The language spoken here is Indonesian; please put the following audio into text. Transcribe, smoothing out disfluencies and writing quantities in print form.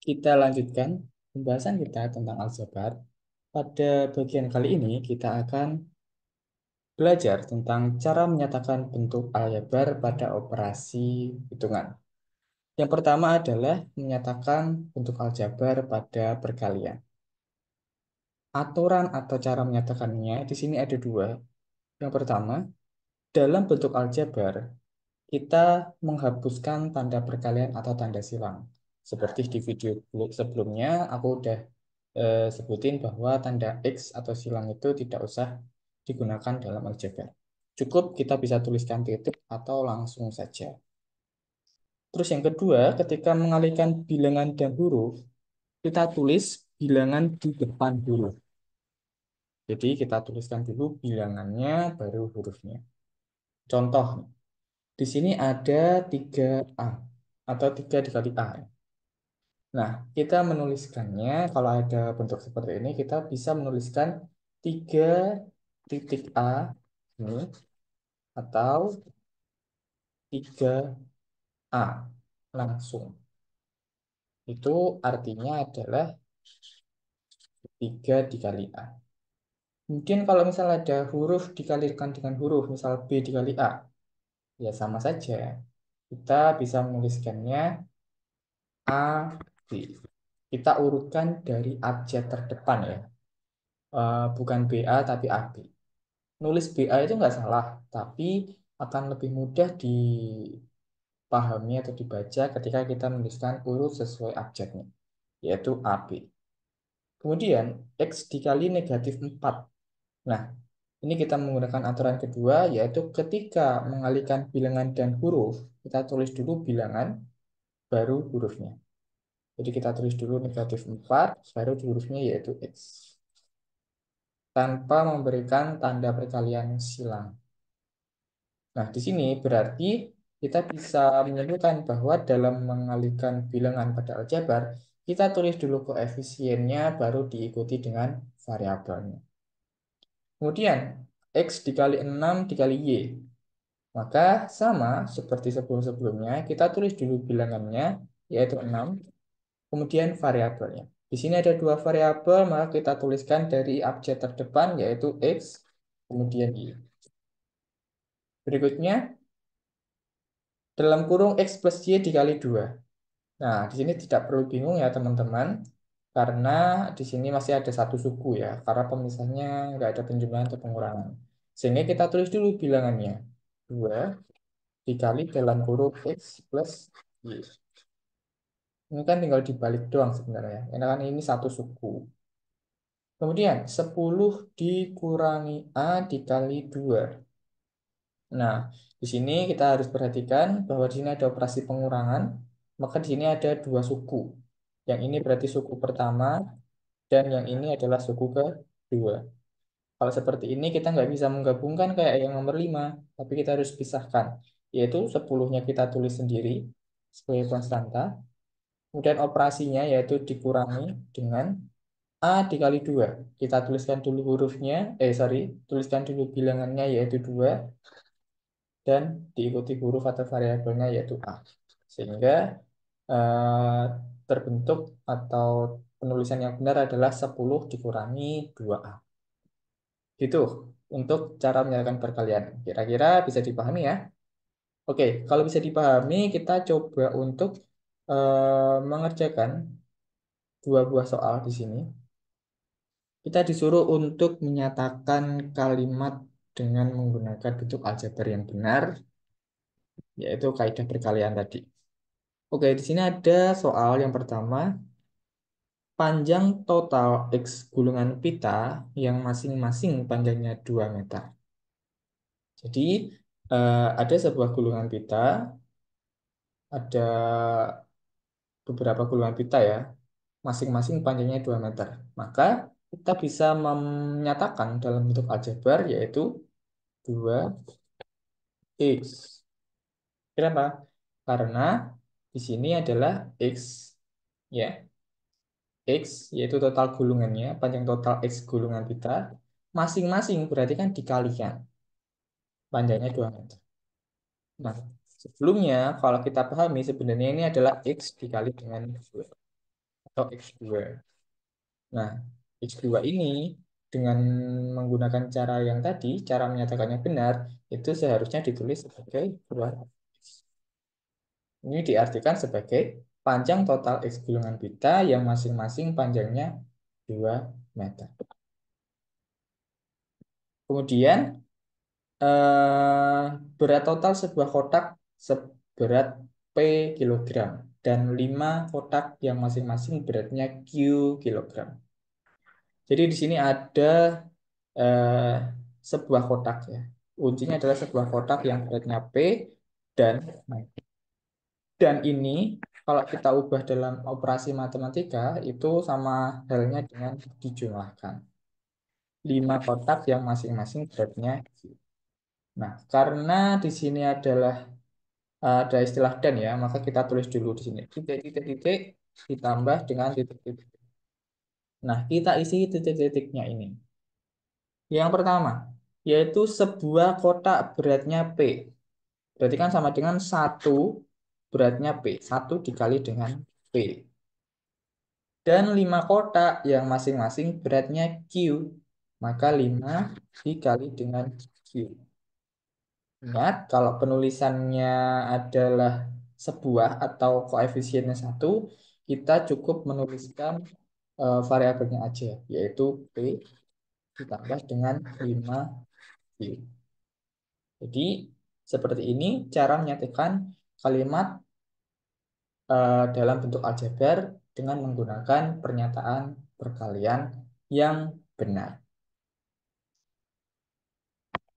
Kita lanjutkan pembahasan kita tentang aljabar. Pada bagian kali ini kita akan belajar tentang cara menyatakan bentuk aljabar pada operasi hitungan. Yang pertama adalah menyatakan bentuk aljabar pada perkalian. Aturan atau cara menyatakannya di sini ada dua. Yang pertama, dalam bentuk aljabar, kita menghapuskan tanda perkalian atau tanda silang. Seperti di video sebelumnya, aku udah sebutin bahwa tanda X atau silang itu tidak usah digunakan dalam aljabar. Cukup kita bisa tuliskan titik atau langsung saja. Terus yang kedua, ketika mengalihkan bilangan dan huruf, kita tulis bilangan di depan huruf. Jadi kita tuliskan dulu bilangannya, baru hurufnya. Contoh, di sini ada 3A atau 3 dikali A. Nah, kita menuliskannya, kalau ada bentuk seperti ini, kita bisa menuliskan 3 titik A ini, atau 3A langsung. Itu artinya adalah 3 dikali A. Mungkin kalau misalnya ada huruf dikalikan dengan huruf, misal B dikali A, ya sama saja. Kita bisa menuliskannya A, B. Kita urutkan dari abjad terdepan ya. Bukan BA tapi AB. Nulis BA itu nggak salah, tapi akan lebih mudah dipahami atau dibaca ketika kita menuliskan urut sesuai abjadnya, yaitu AB. Kemudian X dikali negatif 4. Nah, ini kita menggunakan aturan kedua, yaitu ketika mengalihkan bilangan dan huruf, kita tulis dulu bilangan, baru hurufnya. Jadi kita tulis dulu negatif 4, baru hurufnya yaitu X. Tanpa memberikan tanda perkalian silang. Nah, di sini berarti kita bisa menyimpulkan bahwa dalam mengalihkan bilangan pada aljabar, kita tulis dulu koefisiennya, baru diikuti dengan variabelnya. Kemudian, X dikali 6 dikali Y. Maka sama seperti sebelum-sebelumnya, kita tulis dulu bilangannya, yaitu 6, kemudian variabelnya. Di sini ada dua variabel, maka kita tuliskan dari abjad terdepan, yaitu X, kemudian Y. Berikutnya, dalam kurung X plus Y dikali 2. Nah, di sini tidak perlu bingung ya teman-teman, karena di sini masih ada satu suku ya, karena pemisahnya nggak ada penjumlahan atau pengurangan. Sehingga kita tulis dulu bilangannya. 2 dikali dalam kurung X plus Y. Ini kan tinggal dibalik doang sebenarnya. Karena kan ini satu suku. Kemudian 10 dikurangi A dikali 2. Nah, di sini kita harus perhatikan bahwa di sini ada operasi pengurangan, maka di sini ada dua suku. Yang ini berarti suku pertama, dan yang ini adalah suku kedua. Kalau seperti ini kita nggak bisa menggabungkan kayak yang nomor 5, tapi kita harus pisahkan. Yaitu 10-nya kita tulis sendiri sebagai konstanta, kemudian operasinya yaitu dikurangi dengan A dikali 2. Kita tuliskan dulu hurufnya, tuliskan dulu bilangannya yaitu 2, dan diikuti huruf atau variabelnya yaitu A. Sehingga eh, terbentuk atau penulisan yang benar adalah 10 dikurangi 2A. Gitu untuk cara menyatakan perkalian. Kira-kira bisa dipahami ya? Oke, kalau bisa dipahami, kita coba untuk mengerjakan dua buah soal di sini. Kita disuruh untuk menyatakan kalimat dengan menggunakan bentuk aljabar yang benar, yaitu kaidah perkalian tadi. Oke, di sini ada soal yang pertama, panjang total X gulungan pita yang masing-masing panjangnya 2 meter. Jadi, ada sebuah gulungan pita, ada beberapa gulungan pita ya, masing-masing panjangnya 2 meter. Maka kita bisa menyatakan dalam bentuk aljabar yaitu 2X. Kenapa? Karena di sini adalah X ya. X yaitu total gulungannya, panjang total X gulungan pita. Masing-masing berarti kan dikalikan. Panjangnya 2 meter. Nah, sebelumnya kalau kita pahami sebenarnya ini adalah X dikali dengan 2. atau X2. Nah, X2 ini dengan menggunakan cara yang tadi, cara menyatakannya benar, itu seharusnya ditulis sebagai 2X. Ini diartikan sebagai panjang total X gulungan beta yang masing-masing panjangnya 2 meter. Kemudian berat total sebuah kotak seberat P kilogram dan 5 kotak yang masing-masing beratnya Q kilogram. Jadi di sini ada eh, sebuah kotak ya. Kuncinya adalah sebuah kotak yang beratnya P dan ini kalau kita ubah dalam operasi matematika itu sama halnya dengan dijumlahkan. 5 kotak yang masing-masing beratnya Q. Nah, karena di sini adalah ada istilah dan ya, maka kita tulis dulu di sini. Titik-titik-titik ditambah dengan titik-titik. Nah, kita isi titik-titiknya ini. Yang pertama, yaitu sebuah kotak beratnya P. Berarti kan sama dengan satu beratnya P. Satu dikali dengan P. Dan 5 kotak yang masing-masing beratnya Q. Maka 5 dikali dengan Q. Ingat, kalau penulisannya adalah sebuah atau koefisiennya satu, kita cukup menuliskan variabelnya aja, yaitu P ditambah dengan 5Q. Jadi, seperti ini cara menyatakan kalimat dalam bentuk aljabar dengan menggunakan pernyataan perkalian yang benar.